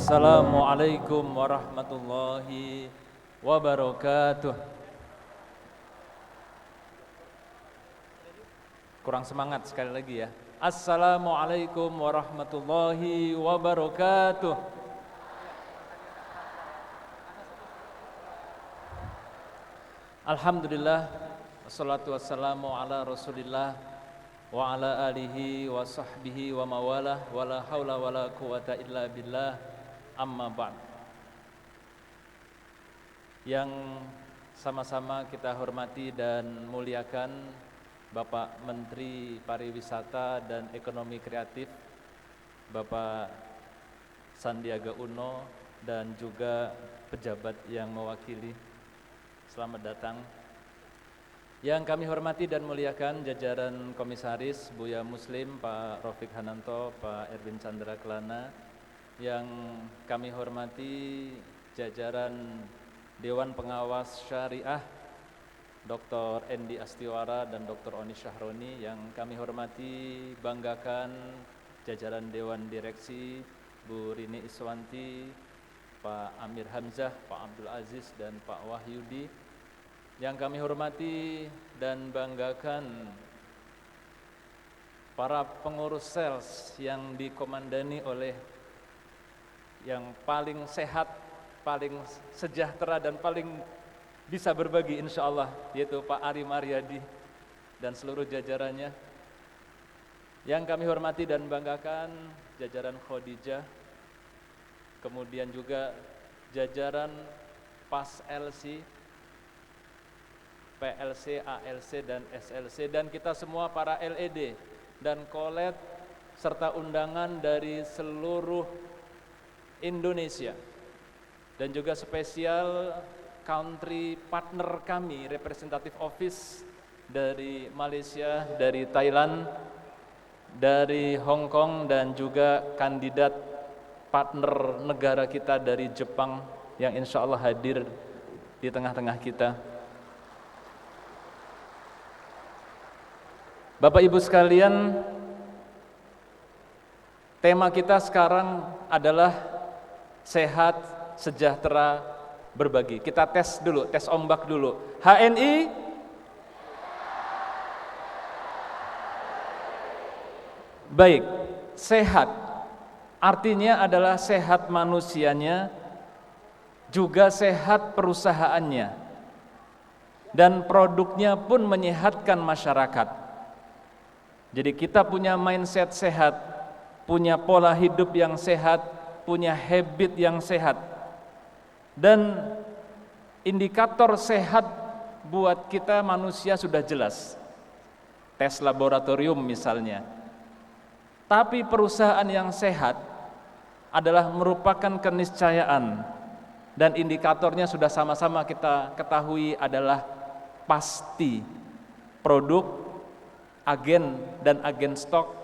Assalamualaikum warahmatullahi wabarakatuh. Kurang semangat sekali lagi ya. Assalamualaikum warahmatullahi wabarakatuh. Alhamdulillah, wassalatu wassalamu ala rasulillah wa ala alihi wa sahbihi wa mawalah wa la hawla wa la quwata illa billah, amma ba'd. Yang sama-sama kita hormati dan muliakan Bapak Menteri Pariwisata dan Ekonomi Kreatif, Bapak Sandiaga Uno, dan juga pejabat yang mewakili. Selamat datang. Yang kami hormati dan muliakan jajaran komisaris Buya Muslim, Pak Rafiq Hananto, Pak Erwin Chandra Kelana. Yang kami hormati jajaran Dewan Pengawas Syariah, Dr. Endi Astiwara dan Dr. Oni Syahroni. Yang kami hormati, banggakan jajaran Dewan Direksi, Bu Rini Iswanti, Pak Amir Hamzah, Pak Abdul Aziz, dan Pak Wahyudi. Yang kami hormati dan banggakan para pengurus sales yang dikomandani oleh yang paling sehat, paling sejahtera, dan paling bisa berbagi insya Allah, yaitu Pak Ari Maryadi dan seluruh jajarannya. Yang kami hormati dan banggakan jajaran Khadijah, kemudian juga jajaran PAS LC, PLC, ALC, dan SLC, dan kita semua para LED dan kolet serta undangan dari seluruh Indonesia, dan juga spesial country partner kami, representative office dari Malaysia, dari Thailand, dari Hong Kong, dan juga kandidat partner negara kita dari Jepang yang insya Allah hadir di tengah-tengah kita. Bapak Ibu sekalian, tema kita sekarang adalah sehat, sejahtera, berbagi. Kita tes dulu, tes ombak dulu. HNI, baik, sehat. Artinya adalah sehat manusianya, juga sehat perusahaannya, dan produknya pun menyehatkan masyarakat. Jadi kita punya mindset sehat, punya pola hidup yang sehat, punya habit yang sehat. Dan indikator sehat buat kita manusia sudah jelas. Tes laboratorium misalnya. Tapi perusahaan yang sehat adalah merupakan keniscayaan, dan indikatornya sudah sama-sama kita ketahui adalah pasti. Produk, agen dan agen stok,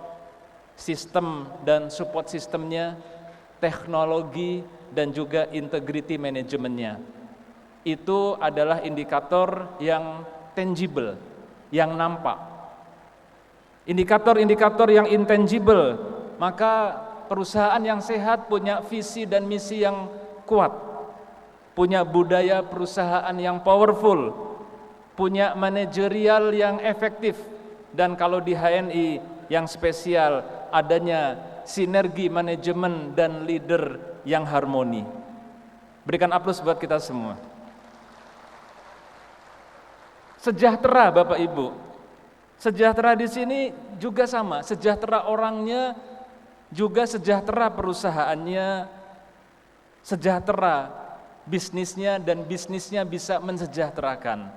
sistem dan support sistemnya, teknologi, dan juga integrity manajemennya. Itu adalah indikator yang tangible, yang nampak. Indikator-indikator yang intangible, maka perusahaan yang sehat punya visi dan misi yang kuat, punya budaya perusahaan yang powerful, punya manajerial yang efektif, dan kalau di HNI yang spesial adanya sinergi manajemen dan leader yang harmoni. Berikan aplaus buat kita semua. Sejahtera Bapak Ibu. Sejahtera di sini juga sama, sejahtera orangnya, juga sejahtera perusahaannya, sejahtera bisnisnya, dan bisnisnya bisa mensejahterakan.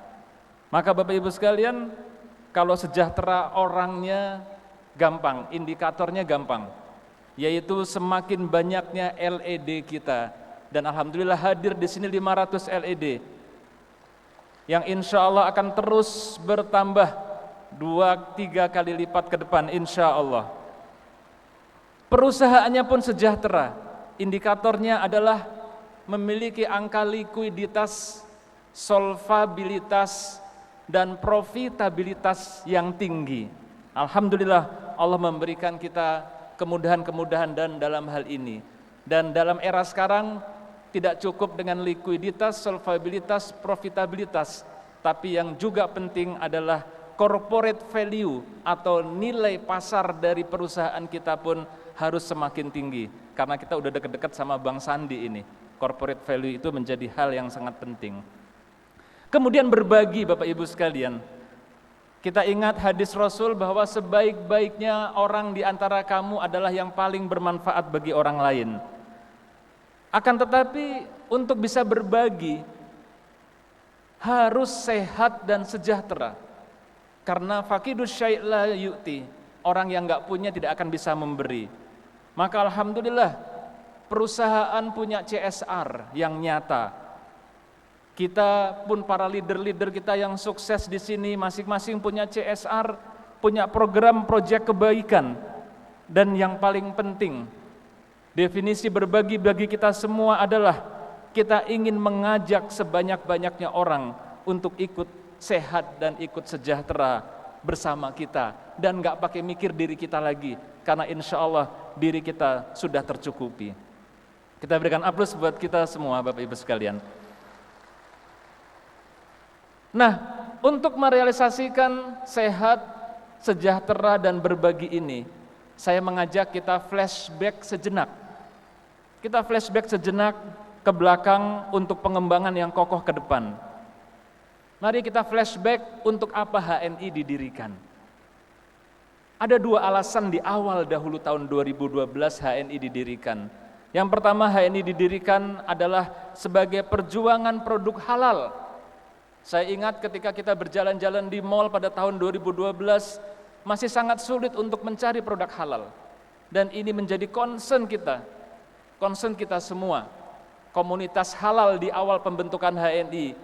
Maka Bapak Ibu sekalian, kalau sejahtera orangnya gampang, indikatornya gampang, yaitu semakin banyaknya LED kita, dan alhamdulillah hadir di sini 500 LED yang insya Allah akan terus bertambah 2-3 kali lipat ke depan insya Allah. Perusahaannya pun sejahtera, indikatornya adalah memiliki angka likuiditas, solvabilitas, dan profitabilitas yang tinggi. Alhamdulillah Allah memberikan kita kemudahan-kemudahan dan dalam hal ini. Dan dalam era sekarang tidak cukup dengan likuiditas, solvabilitas, profitabilitas, tapi yang juga penting adalah corporate value atau nilai pasar dari perusahaan kita pun harus semakin tinggi. Karena kita udah dekat-dekat sama Bang Sandi ini. Corporate value itu menjadi hal yang sangat penting. Kemudian berbagi, Bapak Ibu sekalian. Kita ingat hadis Rasul bahwa sebaik-baiknya orang di antara kamu adalah yang paling bermanfaat bagi orang lain. Akan tetapi untuk bisa berbagi harus sehat dan sejahtera. Karena faqidus syai' la yu'ti, orang yang enggak punya tidak akan bisa memberi. Maka alhamdulillah perusahaan punya CSR yang nyata. Kita pun para leader-leader kita yang sukses di sini masing-masing punya CSR, punya program proyek kebaikan. Dan yang paling penting, definisi berbagi bagi kita semua adalah kita ingin mengajak sebanyak-banyaknya orang untuk ikut sehat dan ikut sejahtera bersama kita. Dan gak pakai mikir diri kita lagi, karena insya Allah diri kita sudah tercukupi. Kita berikan aplaus buat kita semua Bapak Ibu sekalian. Nah, untuk merealisasikan sehat, sejahtera dan berbagi ini, saya mengajak kita flashback sejenak. Kita flashback sejenak ke belakang untuk pengembangan yang kokoh ke depan. Mari kita flashback untuk apa HNI didirikan. Ada dua alasan di awal dahulu tahun 2012 HNI didirikan. Yang pertama, HNI didirikan adalah sebagai perjuangan produk halal. Saya ingat ketika kita berjalan-jalan di mall pada tahun 2012, masih sangat sulit untuk mencari produk halal. Dan ini menjadi concern kita semua. Komunitas halal di awal pembentukan HNI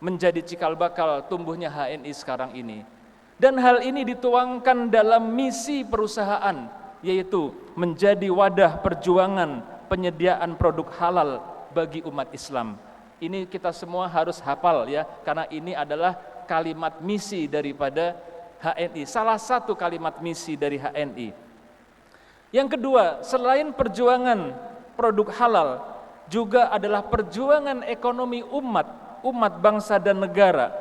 menjadi cikal bakal tumbuhnya HNI sekarang ini. Dan hal ini dituangkan dalam misi perusahaan, yaitu menjadi wadah perjuangan penyediaan produk halal bagi umat Islam. Ini kita semua harus hafal ya, karena ini adalah kalimat misi daripada HNI, salah satu kalimat misi dari HNI. Yang kedua, selain perjuangan produk halal, juga adalah perjuangan ekonomi umat bangsa dan negara.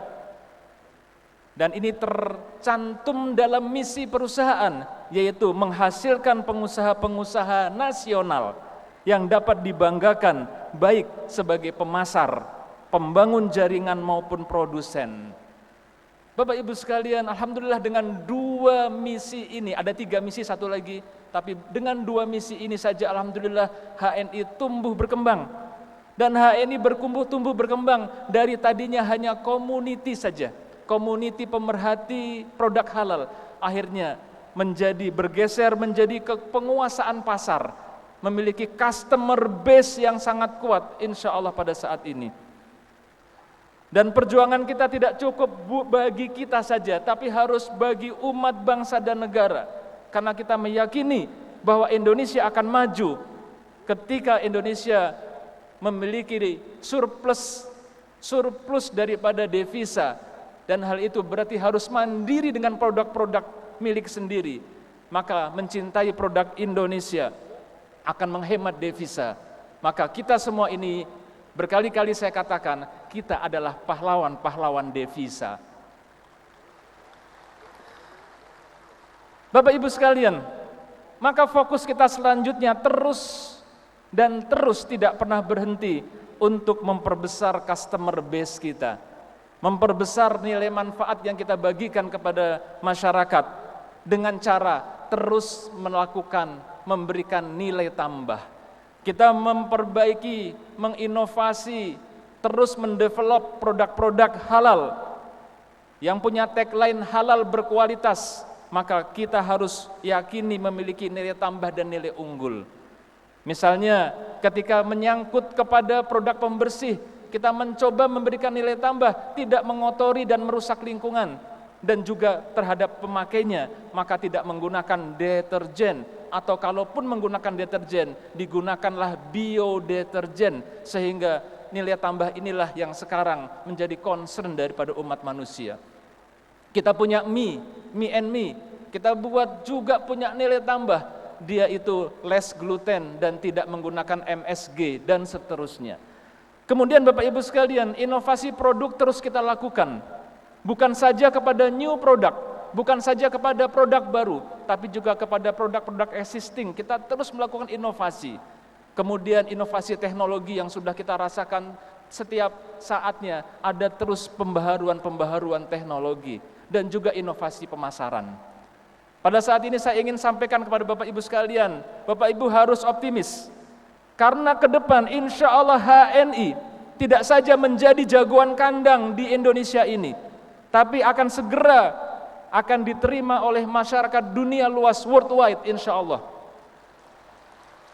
Dan ini tercantum dalam misi perusahaan, yaitu menghasilkan pengusaha-pengusaha nasional yang dapat dibanggakan baik sebagai pemasar, pembangun jaringan maupun produsen. Bapak Ibu sekalian, alhamdulillah dengan dua misi ini, ada tiga misi satu lagi, tapi dengan dua misi ini saja alhamdulillah HNI tumbuh berkembang. Dan HNI tumbuh berkembang dari tadinya hanya community saja, community pemerhati produk halal, akhirnya bergeser menjadi penguasaan pasar, memiliki customer base yang sangat kuat insya Allah pada saat ini. Dan perjuangan kita tidak cukup bagi kita saja, tapi harus bagi umat bangsa dan negara. Karena kita meyakini bahwa Indonesia akan maju ketika Indonesia memiliki surplus daripada devisa. Dan hal itu berarti harus mandiri dengan produk-produk milik sendiri. Maka mencintai produk Indonesia akan menghemat devisa. Maka kita semua ini berkali-kali saya katakan, kita adalah pahlawan-pahlawan devisa. Bapak Ibu sekalian, maka fokus kita selanjutnya terus tidak pernah berhenti untuk memperbesar customer base kita, memperbesar nilai manfaat yang kita bagikan kepada masyarakat dengan cara terus memberikan nilai tambah. Kita memperbaiki, menginovasi, terus mendevelop produk-produk halal yang punya tagline halal berkualitas, maka kita harus yakini memiliki nilai tambah dan nilai unggul. Misalnya ketika menyangkut kepada produk pembersih, kita mencoba memberikan nilai tambah, tidak mengotori dan merusak lingkungan, dan juga terhadap pemakainya, maka tidak menggunakan deterjen, atau kalaupun menggunakan deterjen, digunakanlah biodeterjen, sehingga nilai tambah inilah yang sekarang menjadi concern daripada umat manusia. Kita punya mie and me, kita buat juga punya nilai tambah, dia itu less gluten dan tidak menggunakan MSG dan seterusnya. Kemudian Bapak Ibu sekalian, inovasi produk terus kita lakukan. Bukan saja kepada new product, bukan saja kepada produk baru, tapi juga kepada produk-produk existing. Kita terus melakukan inovasi. Kemudian inovasi teknologi yang sudah kita rasakan setiap saatnya, ada terus pembaharuan teknologi dan juga inovasi pemasaran. Pada saat ini saya ingin sampaikan kepada Bapak Ibu sekalian, Bapak Ibu harus optimis. Karena ke depan insya Allah HNI tidak saja menjadi jagoan kandang di Indonesia ini, tapi akan segera akan diterima oleh masyarakat dunia luas worldwide insya Allah.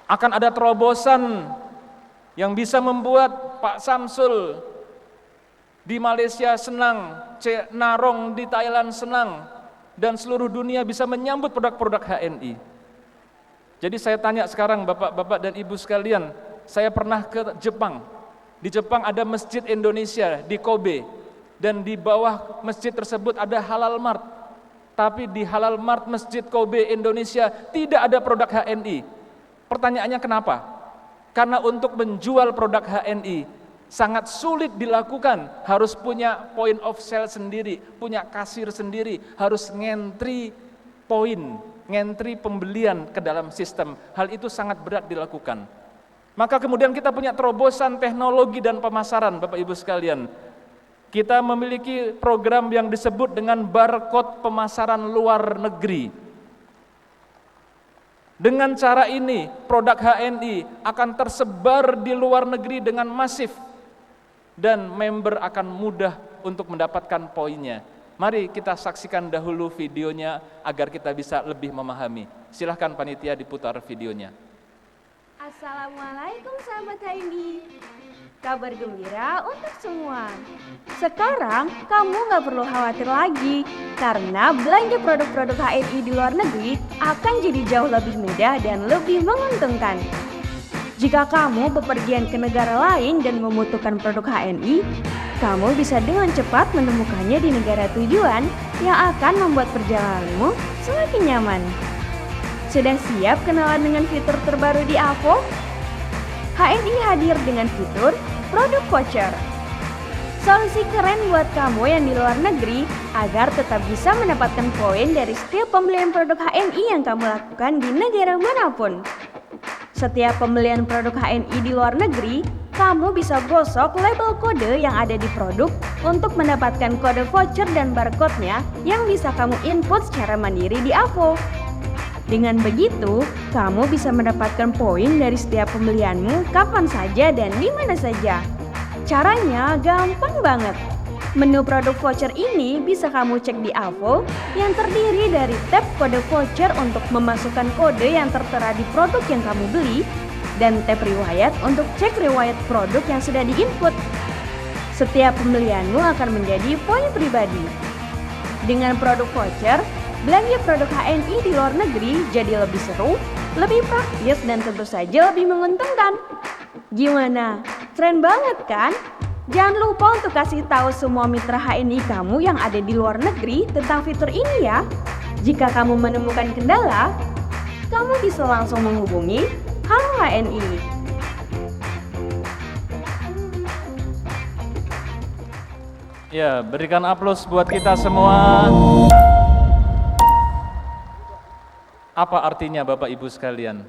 Akan ada terobosan yang bisa membuat Pak Samsul di Malaysia senang, Cik Narong di Thailand senang, dan seluruh dunia bisa menyambut produk-produk HNI. Jadi saya tanya sekarang Bapak-bapak dan Ibu sekalian, saya pernah ke Jepang. Di Jepang ada Masjid Indonesia di Kobe, dan di bawah masjid tersebut ada Halal Mart. Tapi di Halal Mart Masjid Kobe Indonesia tidak ada produk HNI. Pertanyaannya kenapa? Karena untuk menjual produk HNI sangat sulit dilakukan, harus punya point of sale sendiri, punya kasir sendiri, harus ngentri poin, ngentri pembelian ke dalam sistem. Hal itu sangat berat dilakukan. Maka kemudian kita punya terobosan teknologi dan pemasaran, Bapak Ibu sekalian. Kita memiliki program yang disebut dengan barcode pemasaran luar negeri. Dengan cara ini, produk HNI akan tersebar di luar negeri dengan masif dan member akan mudah untuk mendapatkan poinnya. Mari kita saksikan dahulu videonya agar kita bisa lebih memahami. Silahkan panitia diputar videonya. Assalamualaikum sahabat HNI. Kabar gembira untuk semua. Sekarang kamu gak perlu khawatir lagi, karena belanja produk-produk HNI di luar negeri akan jadi jauh lebih mudah dan lebih menguntungkan. Jika kamu bepergian ke negara lain dan membutuhkan produk HNI, kamu bisa dengan cepat menemukannya di negara tujuan yang akan membuat perjalananmu semakin nyaman. Sudah siap kenalan dengan fitur terbaru di AVO? HNI hadir dengan fitur Produk Voucher. Solusi keren buat kamu yang di luar negeri agar tetap bisa mendapatkan poin dari setiap pembelian produk HNI yang kamu lakukan di negara manapun. Setiap pembelian produk HNI di luar negeri, kamu bisa gosok label kode yang ada di produk untuk mendapatkan kode voucher dan barcode-nya yang bisa kamu input secara mandiri di AVO. Dengan begitu, kamu bisa mendapatkan poin dari setiap pembelianmu kapan saja dan di mana saja. Caranya gampang banget. Menu produk voucher ini bisa kamu cek di AVO yang terdiri dari tab kode voucher untuk memasukkan kode yang tertera di produk yang kamu beli dan tab riwayat untuk cek riwayat produk yang sudah diinput. Setiap pembelianmu akan menjadi poin pribadi. Dengan produk voucher, belanja produk HNI di luar negeri jadi lebih seru, lebih praktis, dan tentu saja lebih menguntungkan. Gimana? Keren banget kan? Jangan lupa untuk kasih tahu semua mitra HNI kamu yang ada di luar negeri tentang fitur ini ya. Jika kamu menemukan kendala, kamu bisa langsung menghubungi Halo HNI. Ya, berikan aplaus buat kita semua. Apa artinya Bapak Ibu sekalian?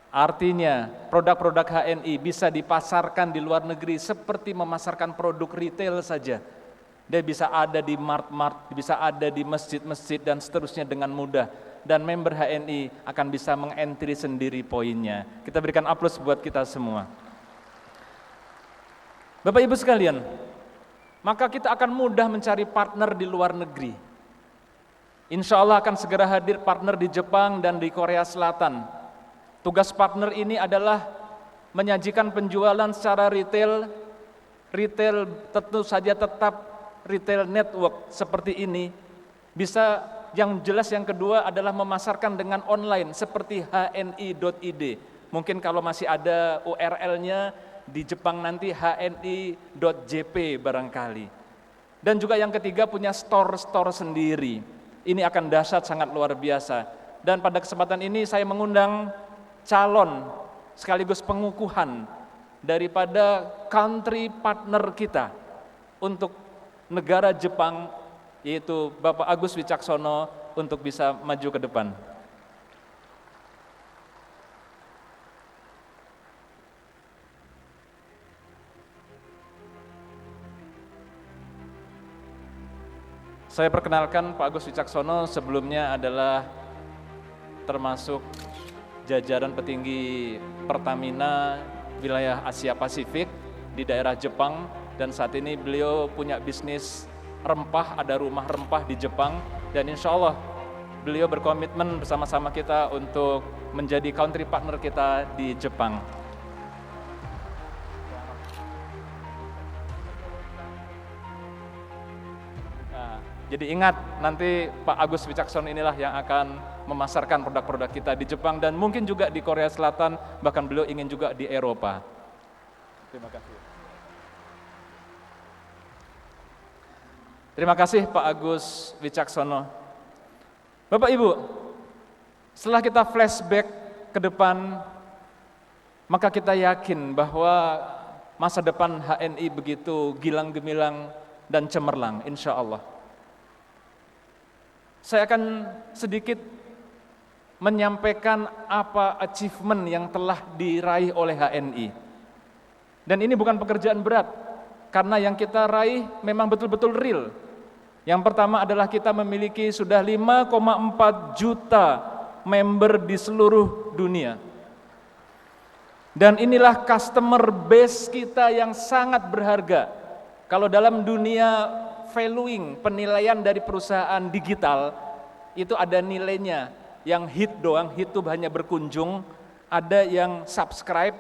Artinya produk-produk HNI bisa dipasarkan di luar negeri seperti memasarkan produk retail saja. Dia bisa ada di mart-mart, bisa ada di masjid-masjid dan seterusnya dengan mudah. Dan member HNI akan bisa mengentry sendiri poinnya. Kita berikan aplaus buat kita semua. Bapak Ibu sekalian, maka kita akan mudah mencari partner di luar negeri. Insya Allah akan segera hadir partner di Jepang dan di Korea Selatan. Tugas partner ini adalah menyajikan penjualan secara retail tentu saja tetap retail network seperti ini. Bisa yang jelas yang kedua adalah memasarkan dengan online seperti hni.id. Mungkin kalau masih ada URL-nya di Jepang nanti hni.jp barangkali. Dan juga yang ketiga punya store sendiri. Ini akan dahsyat sangat luar biasa. Dan pada kesempatan ini saya mengundang calon sekaligus pengukuhan daripada country partner kita untuk negara Jepang, yaitu Bapak Agus Wicaksono, untuk bisa maju ke depan. Saya perkenalkan Pak Agus Wicaksono, sebelumnya adalah termasuk jajaran petinggi Pertamina wilayah Asia Pasifik di daerah Jepang, dan saat ini beliau punya bisnis rempah, ada rumah rempah di Jepang, dan insya Allah beliau berkomitmen bersama-sama kita untuk menjadi country partner kita di Jepang. Jadi ingat, nanti Pak Agus Wicaksono inilah yang akan memasarkan produk-produk kita di Jepang dan mungkin juga di Korea Selatan, bahkan beliau ingin juga di Eropa. Terima kasih. Terima kasih Pak Agus Wicaksono. Bapak Ibu, setelah kita flashback ke depan, maka kita yakin bahwa masa depan HNI begitu gilang gemilang dan cemerlang, insya Allah. Saya akan sedikit menyampaikan apa achievement yang telah diraih oleh HNI. Dan ini bukan pekerjaan berat, karena yang kita raih memang betul-betul real. Yang pertama adalah kita memiliki sudah 5,4 juta member di seluruh dunia. Dan inilah customer base kita yang sangat berharga. Kalau dalam dunia valuing, penilaian dari perusahaan digital, itu ada nilainya. Yang hit doang, hit itu hanya berkunjung, ada yang subscribe,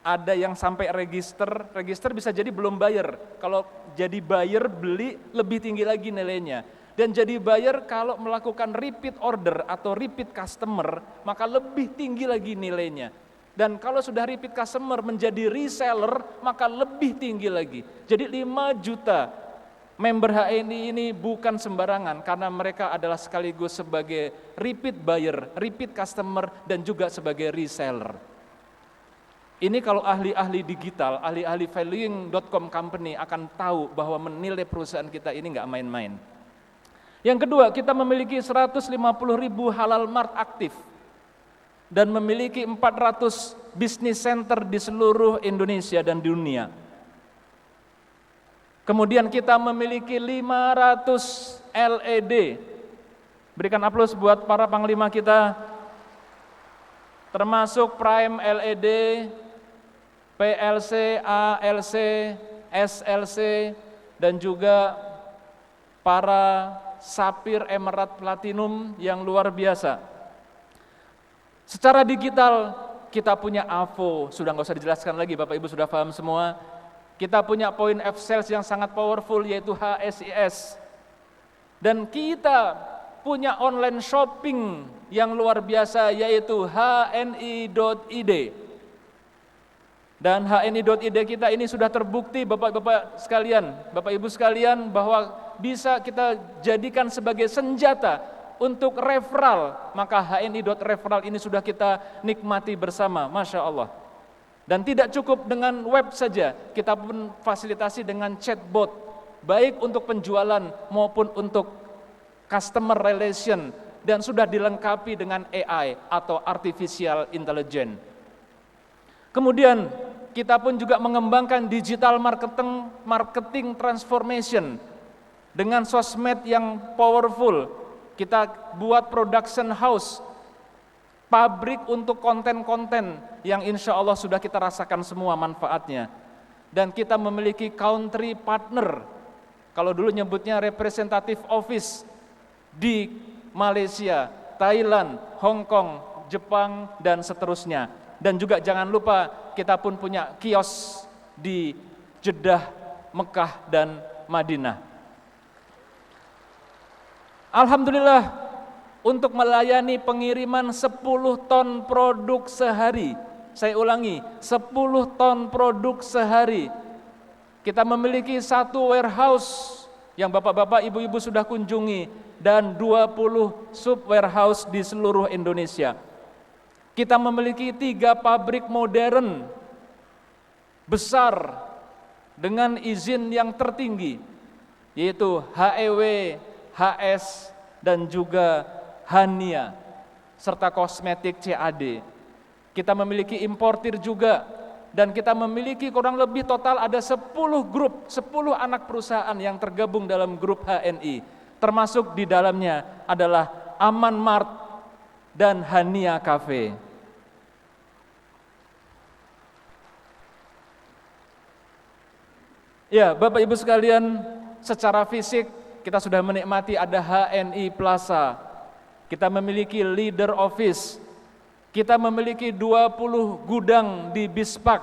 ada yang sampai register bisa jadi belum bayar. Kalau jadi buyer, beli lebih tinggi lagi nilainya. Dan jadi buyer kalau melakukan repeat order atau repeat customer, maka lebih tinggi lagi nilainya. Dan kalau sudah repeat customer menjadi reseller, maka lebih tinggi lagi. Jadi 5 juta member HNI ini bukan sembarangan, karena mereka adalah sekaligus sebagai repeat buyer, repeat customer, dan juga sebagai reseller. Ini kalau ahli-ahli digital, ahli-ahli valuing.com company akan tahu bahwa menilai perusahaan kita ini nggak main-main. Yang kedua, kita memiliki 150.000 halal mart aktif dan memiliki 400 business center di seluruh Indonesia dan dunia. Kemudian kita memiliki 500 LED. Berikan aplaus buat para panglima kita, termasuk Prime LED, PLC, ALC, SLC, dan juga para Sapphire, Emerald, Platinum yang luar biasa. Secara digital kita punya AVO, sudah nggak usah dijelaskan lagi, Bapak Ibu sudah paham semua. Kita punya point of sales yang sangat powerful, yaitu HSIS. Dan kita punya online shopping yang luar biasa, yaitu hni.id. Dan hni.id kita ini sudah terbukti Bapak-Bapak sekalian, Bapak Ibu sekalian, bahwa bisa kita jadikan sebagai senjata untuk referral. Maka hni.referral ini sudah kita nikmati bersama, Masya Allah. Dan tidak cukup dengan web saja, kita pun fasilitasi dengan chatbot, baik untuk penjualan maupun untuk customer relation, dan sudah dilengkapi dengan AI atau artificial intelligence. Kemudian kita pun juga mengembangkan digital marketing transformation dengan sosmed yang powerful. Kita buat production house, pabrik untuk konten-konten yang insya Allah sudah kita rasakan semua manfaatnya. Dan kita memiliki country partner, kalau dulu nyebutnya representative office, di Malaysia, Thailand, Hong Kong, Jepang, dan seterusnya. Dan juga jangan lupa kita pun punya kios di Jeddah, Mekah, dan Madinah. Alhamdulillah, untuk melayani pengiriman 10 ton produk sehari. Saya ulangi, 10 ton produk sehari. Kita memiliki satu warehouse yang bapak-bapak, ibu-ibu sudah kunjungi, dan 20 sub warehouse di seluruh Indonesia. Kita memiliki 3 pabrik modern besar dengan izin yang tertinggi, yaitu HEW, HS, dan juga Hania, serta kosmetik CAD. Kita memiliki importir juga, dan kita memiliki kurang lebih total ada 10 grup, 10 anak perusahaan yang tergabung dalam grup HNI. Termasuk di dalamnya adalah Aman Mart dan Hania Cafe. Ya, Bapak Ibu sekalian, secara fisik kita sudah menikmati ada HNI Plaza. Kita memiliki leader office. Kita memiliki 20 gudang di Bispak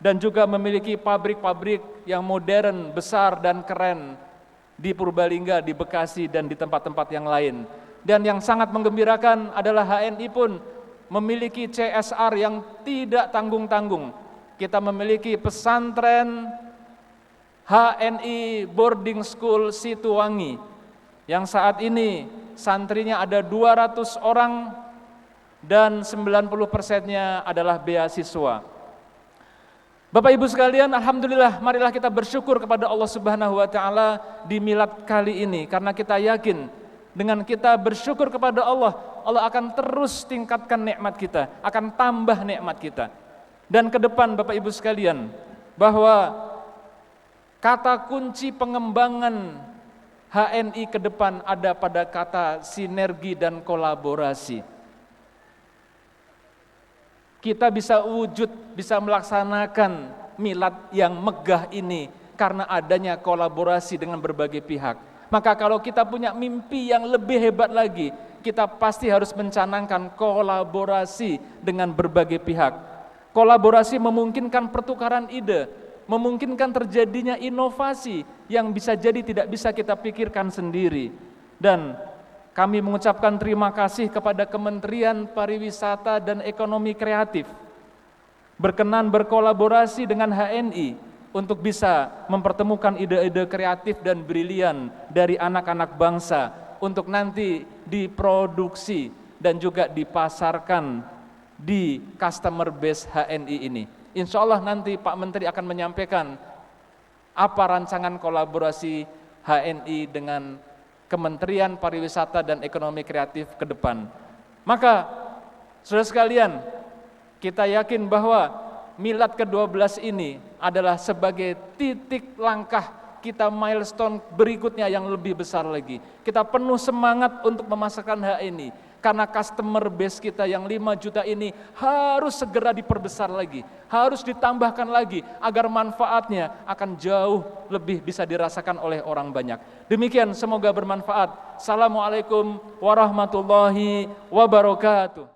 dan juga memiliki pabrik-pabrik yang modern, besar dan keren di Purbalingga, di Bekasi dan di tempat-tempat yang lain. Dan yang sangat menggembirakan adalah HNI pun memiliki CSR yang tidak tanggung-tanggung. Kita memiliki pesantren HNI Boarding School Situwangi yang saat ini santrinya ada 200 orang dan 90%-nya adalah beasiswa. Bapak Ibu sekalian, alhamdulillah, marilah kita bersyukur kepada Allah Subhanahu wa taala di milad kali ini, karena kita yakin dengan kita bersyukur kepada Allah, Allah akan terus tingkatkan nikmat kita, akan tambah nikmat kita. Dan ke depan Bapak Ibu sekalian, bahwa kata kunci pengembangan HNI ke depan ada pada kata sinergi dan kolaborasi. Kita bisa wujud, bisa melaksanakan milad yang megah ini karena adanya kolaborasi dengan berbagai pihak. Maka kalau kita punya mimpi yang lebih hebat lagi, kita pasti harus mencanangkan kolaborasi dengan berbagai pihak. Kolaborasi memungkinkan pertukaran ide, memungkinkan terjadinya inovasi yang bisa jadi tidak bisa kita pikirkan sendiri. Dan kami mengucapkan terima kasih kepada Kementerian Pariwisata dan Ekonomi Kreatif berkenan berkolaborasi dengan HNI untuk bisa mempertemukan ide-ide kreatif dan brilian dari anak-anak bangsa untuk nanti diproduksi dan juga dipasarkan di customer base HNI ini. Insya Allah nanti Pak Menteri akan menyampaikan apa rancangan kolaborasi HNI dengan Kementerian Pariwisata dan Ekonomi Kreatif ke depan. Maka, saudara sekalian, kita yakin bahwa milad ke-12 ini adalah sebagai titik langkah kita milestone berikutnya yang lebih besar lagi. Kita penuh semangat untuk memasarkan HNI, karena customer base kita yang 5 juta ini harus segera diperbesar lagi, harus ditambahkan lagi agar manfaatnya akan jauh lebih bisa dirasakan oleh orang banyak. Demikian, semoga bermanfaat. Assalamualaikum warahmatullahi wabarakatuh.